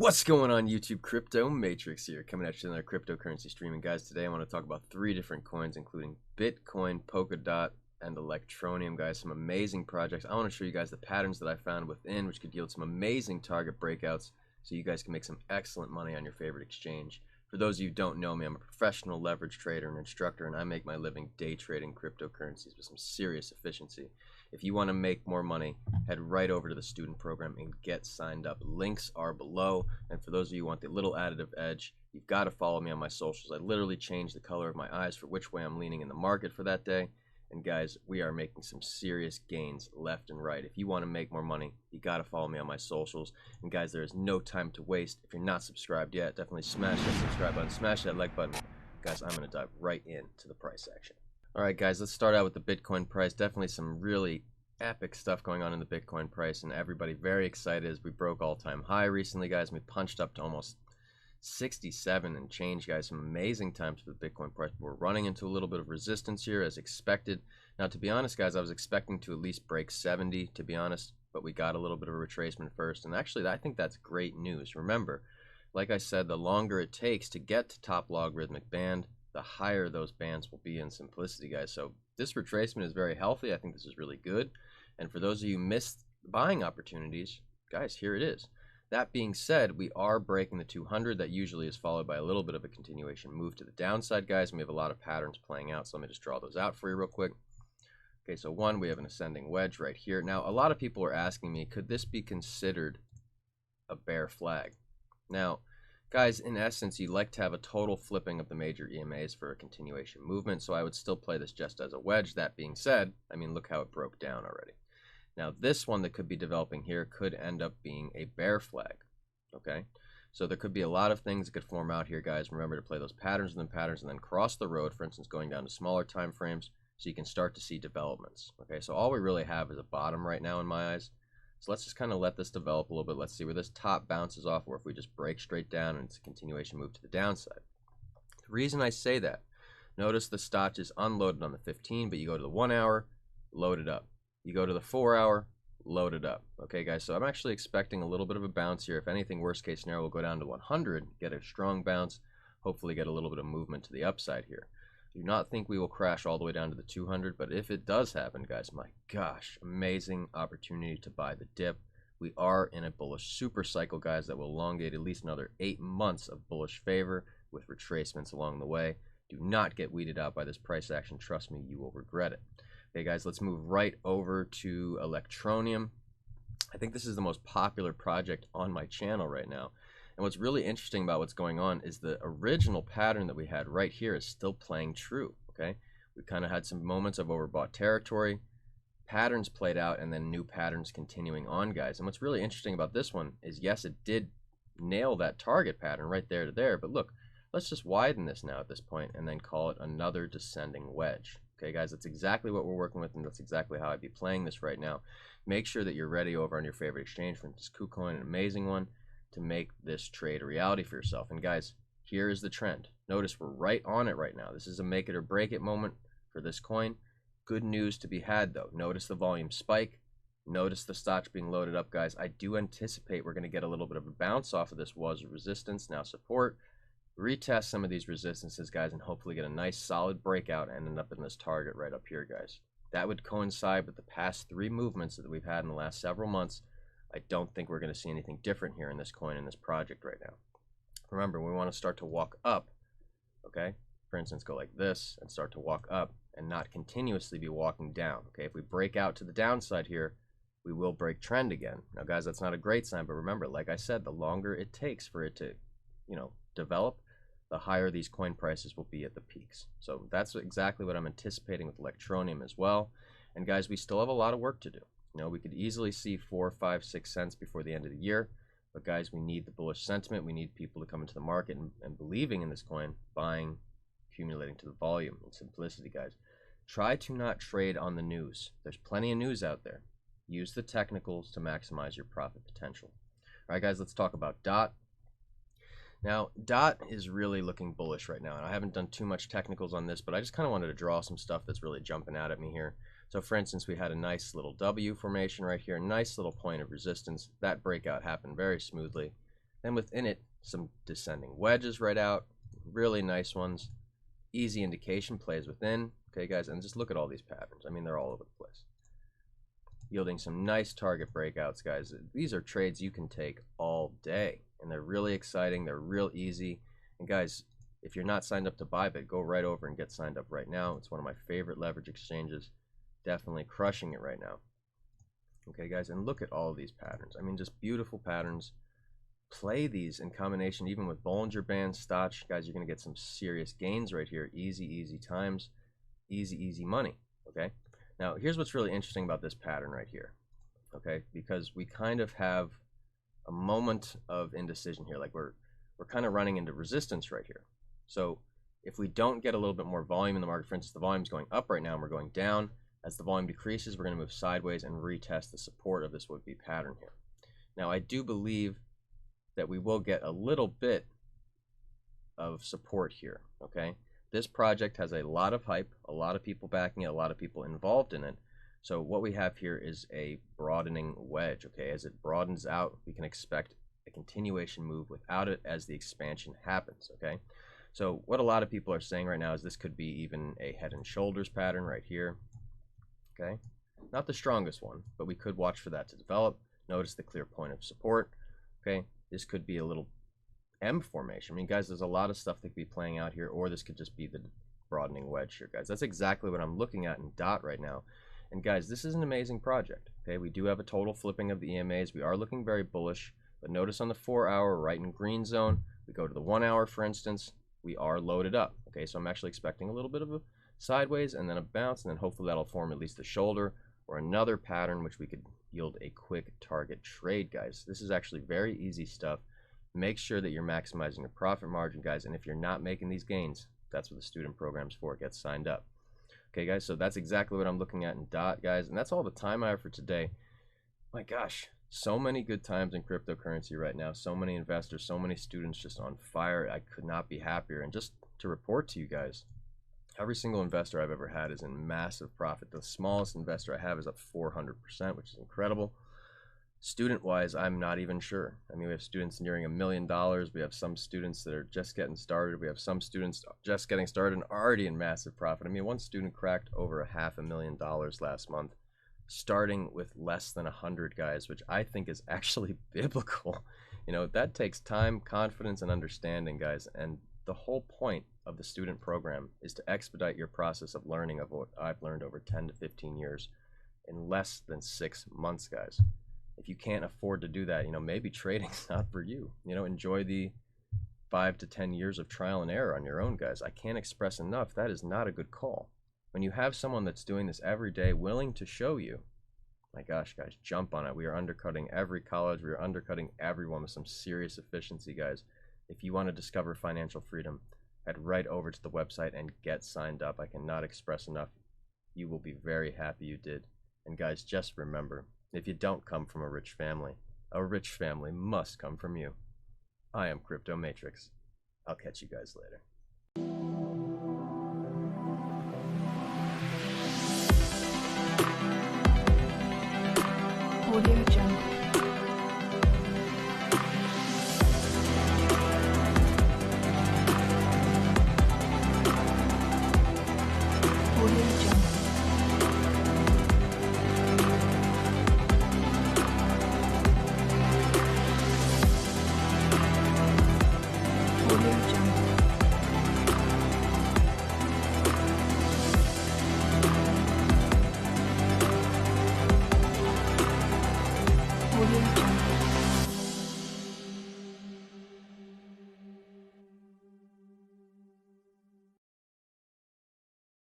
What's going on YouTube? Crypto Matrix here, coming at you in another cryptocurrency streaming. Guys, today I want to talk about 3 different coins, including Bitcoin, Polkadot, and Electroneum. Guys, some amazing projects. I want to show you guys the patterns that I found within, which could yield some amazing target breakouts, so you guys can make some excellent money on your favorite exchange. For those of you who don't know me, I'm a professional leverage trader and instructor, and I make my living day trading cryptocurrencies with some serious efficiency. If you want to make more money, head right over to the student program and get signed up. Links are below. And for those of you who want the little additive edge, you've got to follow me on my socials. I literally change the color of my eyes for which way I'm leaning in the market for that day. And guys, we are making some serious gains left and right. If you want to make more money, you got to follow me on my socials. And guys, there is no time to waste. If you're not subscribed yet, definitely smash that subscribe button, smash that like button. Guys, I'm going to dive right into the price action. All right, guys, let's start out with the Bitcoin price. Definitely some really epic stuff going on in the Bitcoin price, and everybody very excited as we broke all-time high recently, guys. We punched up to almost 67 and change, guys. Some amazing times for the Bitcoin price. We're running into a little bit of resistance here as expected. Now, to be honest, guys, I was expecting to at least break 70, to be honest, but we got a little bit of a retracement first, and actually I think that's great news. Remember, like I said, the longer it takes to get to top logarithmic band, the higher those bands will be in simplicity, guys. So this retracement is very healthy. I think this is really good. And for those of you who missed buying opportunities, guys, here it is. That being said, we are breaking the 200. That usually is followed by a little bit of a continuation move to the downside, guys. And we have a lot of patterns playing out. So let me just draw those out for you real quick. Okay, so one, we have an ascending wedge right here. Now, a lot of people are asking me, could this be considered a bear flag? Now, guys, in essence, you'd like to have a total flipping of the major EMAs for a continuation movement, so I would still play this just as a wedge. That being said, I mean, look how it broke down already. Now, this one that could be developing here could end up being a bear flag, okay? So there could be a lot of things that could form out here, guys. Remember to play those patterns and then cross the road, for instance, going down to smaller time frames so you can start to see developments, okay? So all we really have is a bottom right now in my eyes. So let's just kind of let this develop a little bit. Let's see where this top bounces off, or if we just break straight down and it's a continuation move to the downside. The reason I say that, notice the stotch is unloaded on the 15, but you go to the 1 hour, load it up. You go to the 4 hour, load it up. Okay, guys, so I'm actually expecting a little bit of a bounce here. If anything, worst case scenario, we'll go down to 100, get a strong bounce, hopefully get a little bit of movement to the upside here. I do not think we will crash all the way down to the 200, but if it does happen, guys, my gosh, amazing opportunity to buy the dip. We are in a bullish super cycle, guys, that will elongate at least another 8 months of bullish favor with retracements along the way. Do not get weeded out by this price action. Trust me, you will regret it. Okay, guys, let's move right over to Electroneum. I think this is the most popular project on my channel right now. And what's really interesting about what's going on is the original pattern that we had right here is still playing true, okay? We kind of had some moments of overbought territory, patterns played out, and then new patterns continuing on, guys. And what's really interesting about this one is, yes, it did nail that target pattern right there to there, but look, let's just widen this now at this point and then call it another descending wedge. Okay, guys, that's exactly what we're working with, and that's exactly how I'd be playing this right now. Make sure that you're ready over on your favorite exchange, for instance, KuCoin, an amazing one, to make this trade a reality for yourself. And guys, here is the trend. Notice we're right on it right now. This is a make it or break it moment for this coin. Good news to be had, though. Notice the volume spike. Notice the stotch being loaded up, guys. I do anticipate we're going to get a little bit of a bounce off of this was resistance, now support. Retest some of these resistances, guys, and hopefully get a nice solid breakout and end up in this target right up here, guys. That would coincide with the past 3 movements that we've had in the last several months. I don't think we're going to see anything different here in this coin, in this project right now. Remember, we want to start to walk up, okay? For instance, go like this and start to walk up and not continuously be walking down, okay? If we break out to the downside here, we will break trend again. Now, guys, that's not a great sign, but remember, like I said, the longer it takes for it to, develop, the higher these coin prices will be at the peaks. So that's exactly what I'm anticipating with Electroneum as well. And guys, we still have a lot of work to do. We could easily see 4, 5, 6 cents before the end of the year. But guys, we need the bullish sentiment. We need people to come into the market and believing in this coin, buying, accumulating to the volume and simplicity, guys. Try to not trade on the news. There's plenty of news out there. Use the technicals to maximize your profit potential. All right, guys, let's talk about DOT. Now, DOT is really looking bullish right now, and I haven't done too much technicals on this, but I just kind of wanted to draw some stuff that's really jumping out at me here. So, for instance, we had a nice little W formation right here, nice little point of resistance. That breakout happened very smoothly. and within it, some descending wedges right out, really nice ones, easy indication plays within. Okay, guys, and just look at all these patterns. I mean, they're all over the place. Yielding some nice target breakouts, guys. These are trades you can take all day, and they're really exciting. They're real easy. And guys, if you're not signed up to Bybit, go right over and get signed up right now. It's one of my favorite leverage exchanges. Definitely crushing it right now. Okay, guys, and look at all of these patterns. I mean, just beautiful patterns. Play these in combination even with Bollinger Bands, Stotch. Guys, you're going to get some serious gains right here. Easy, easy times. Easy, easy money. Okay? Now, here's what's really interesting about this pattern right here. Okay? Because we kind of have a moment of indecision here. Like we're kind of running into resistance right here. So if we don't get a little bit more volume in the market, for instance, the volume's going up right now and we're going down. As the volume decreases, we're going to move sideways and retest the support of this would-be pattern here. Now, I do believe that we will get a little bit of support here, okay? This project has a lot of hype, a lot of people backing it, a lot of people involved in it. So what we have here is a broadening wedge, okay? As it broadens out, we can expect a continuation move without it as the expansion happens, okay? So what a lot of people are saying right now is this could be even a head and shoulders pattern right here, okay? Not the strongest one, but we could watch for that to develop. Notice the clear point of support, okay? This could be a little M formation. I mean, guys, there's a lot of stuff that could be playing out here, or this could just be the broadening wedge here, guys. That's exactly what I'm looking at in DOT right now. And guys, this is an amazing project, okay? We do have a total flipping of the EMAs. We are looking very bullish, but notice on the 4 hour, right in green zone, we go to the 1 hour, for instance, we are loaded up, okay? So I'm actually expecting a little bit of a sideways and then a bounce, and then hopefully that'll form at least a shoulder or another pattern which we could yield a quick target trade, guys. This is actually very easy stuff. Make sure that you're maximizing your profit margin, guys, and if you're not making these gains, that's what the student program's for. Get signed up. Okay, guys, so that's exactly what I'm looking at in DOT, guys, and that's all the time I have for today. My gosh, so many good times in cryptocurrency right now, so many investors, so many students just on fire. I could not be happier. And just to report to you guys, every single investor I've ever had is in massive profit. The smallest investor I have is up 400%, which is incredible. Student-wise, I'm not even sure. I mean, we have students nearing $1 million. We have some students that are just getting started. We have some students just getting started and already in massive profit. I mean, one student cracked over $500,000 last month, starting with less than 100, guys, which I think is actually biblical. You know, that takes time, confidence, and understanding, guys. And the whole point of the student program is to expedite your process of learning of what I've learned over 10 to 15 years in less than 6 months, guys. If you can't afford to do that, you know, maybe trading's not for you. You know, enjoy the 5 to 10 years of trial and error on your own, guys. I can't express enough. That is not a good call. When you have someone that's doing this every day, willing to show you, my gosh, guys, jump on it. We are undercutting every college. We are undercutting everyone with some serious efficiency, guys. If you want to discover financial freedom, head right over to the website and get signed up. I cannot express enough. You will be very happy you did. And guys, just remember, if you don't come from a rich family must come from you. I am Crypto Matrix. I'll catch you guys later. Audio Jungle. Audio Jungle.